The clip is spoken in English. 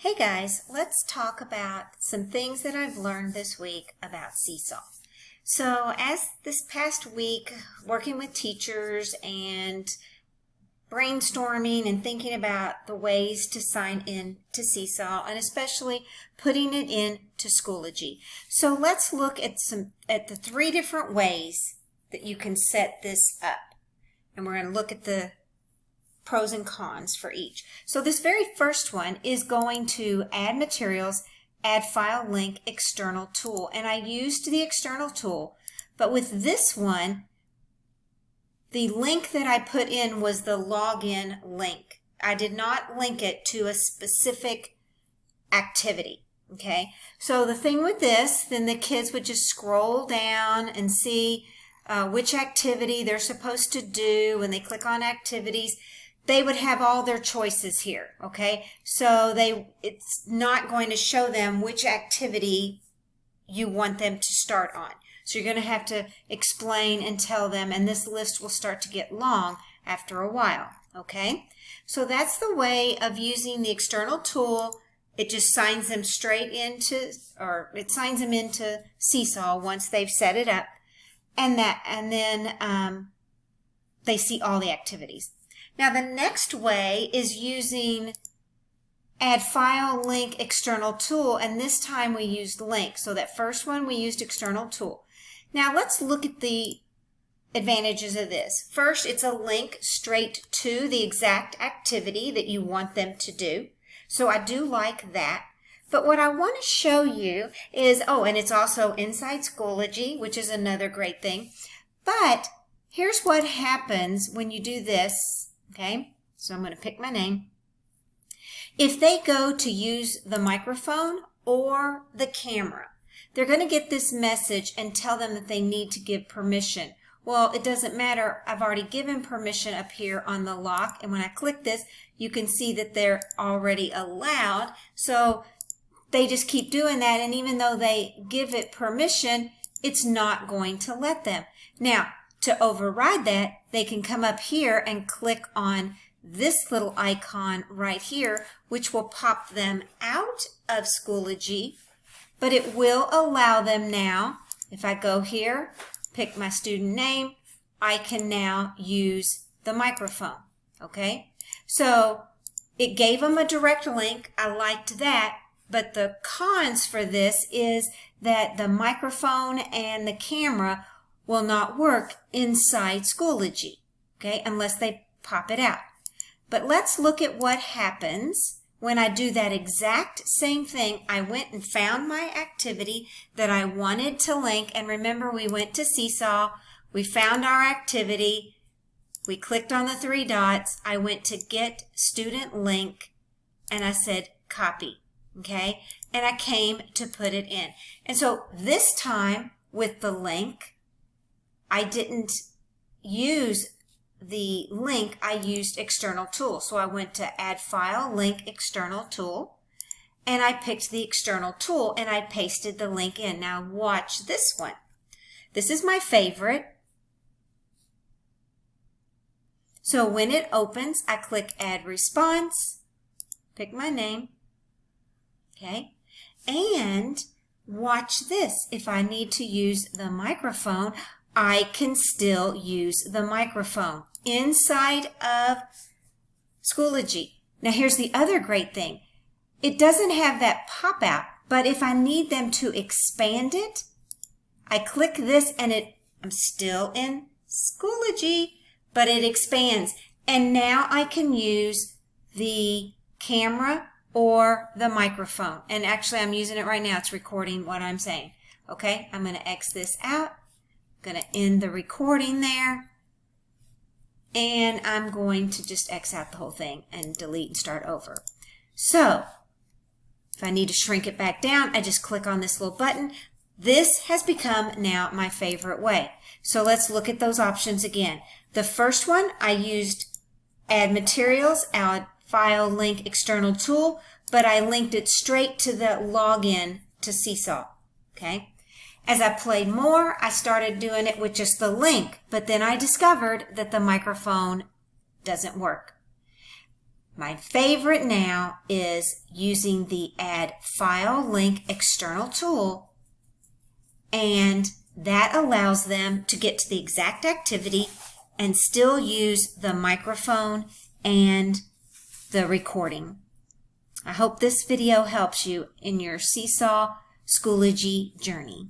Hey guys, let's talk about some things that I've learned this week about Seesaw. So as this past week, working with teachers and brainstorming and thinking about the ways to sign in to Seesaw and especially putting it into Schoology. So let's look at the three different ways that you can set this up. And we're going to look at the pros and cons for each. So this very first one is going to add materials, add file link, external tool. And I used the external tool, but with this one, the link that I put in was the login link. I did not link it to a specific activity. Okay, so the thing with this, then the kids would just scroll down and see which activity they're supposed to do. When they click on activities, they would have all their choices here, okay? So it's not going to show them which activity you want them to start on. So you're going to have to explain and tell them, and this list will start to get long after a while, okay? So that's the way of using the external tool. It just signs them straight into, or it signs them into Seesaw once they've set it up, and then they see all the activities. Now the next way is using add file link external tool, and this time we used link. So that first one we used external tool. Now let's look at the advantages of this. First, it's a link straight to the exact activity that you want them to do. So I do like that. But what I want to show you is, and it's also inside Schoology, which is another great thing. But here's what happens when you do this. Okay, so I'm going to pick my name. If they go to use the microphone or the camera, they're going to get this message and tell them that they need to give permission. Well, it doesn't matter. I've already given permission up here on the lock, and when I click this, you can see that they're already allowed. So they just keep doing that, and even though they give it permission, it's not going to let them. Now, to override that, they can come up here and click on this little icon right here, which will pop them out of Schoology, but it will allow them now. If I go here, pick my student name, I can now use the microphone. Okay, so it gave them a direct link. I liked that, but the cons for this is that the microphone and the camera will not work inside Schoology, okay, unless they pop it out. But let's look at what happens when I do that exact same thing. I went and found my activity that I wanted to link, and remember, we went to Seesaw, we found our activity, we clicked on the three dots, I went to get student link, and I said copy, okay, and I came to put it in. And so this time with the link, I didn't use the link, I used external tool. So I went to add file, link, external tool, and I picked the external tool and I pasted the link in. Now watch this one. This is my favorite. So when it opens, I click add response, pick my name, okay, and watch this. If I need to use the microphone, I can still use the microphone inside of Schoology. Now here's the other great thing. It doesn't have that pop out, but if I need them to expand it, I click this and I'm still in Schoology, but it expands. And now I can use the camera or the microphone. And actually I'm using it right now. It's recording what I'm saying. Okay, I'm going to X this out. Going to end the recording there, and I'm going to just X out the whole thing and delete and start over. So if I need to shrink it back down, I just click on this little button. This has become now my favorite way. So let's look at those options again. The first one, I used add materials, add file, link, external tool, but I linked it straight to the login to Seesaw. Okay. As I played more, I started doing it with just the link, but then I discovered that the microphone doesn't work. My favorite now is using the Add File Link External tool, and that allows them to get to the exact activity and still use the microphone and the recording. I hope this video helps you in your Seesaw Schoology journey.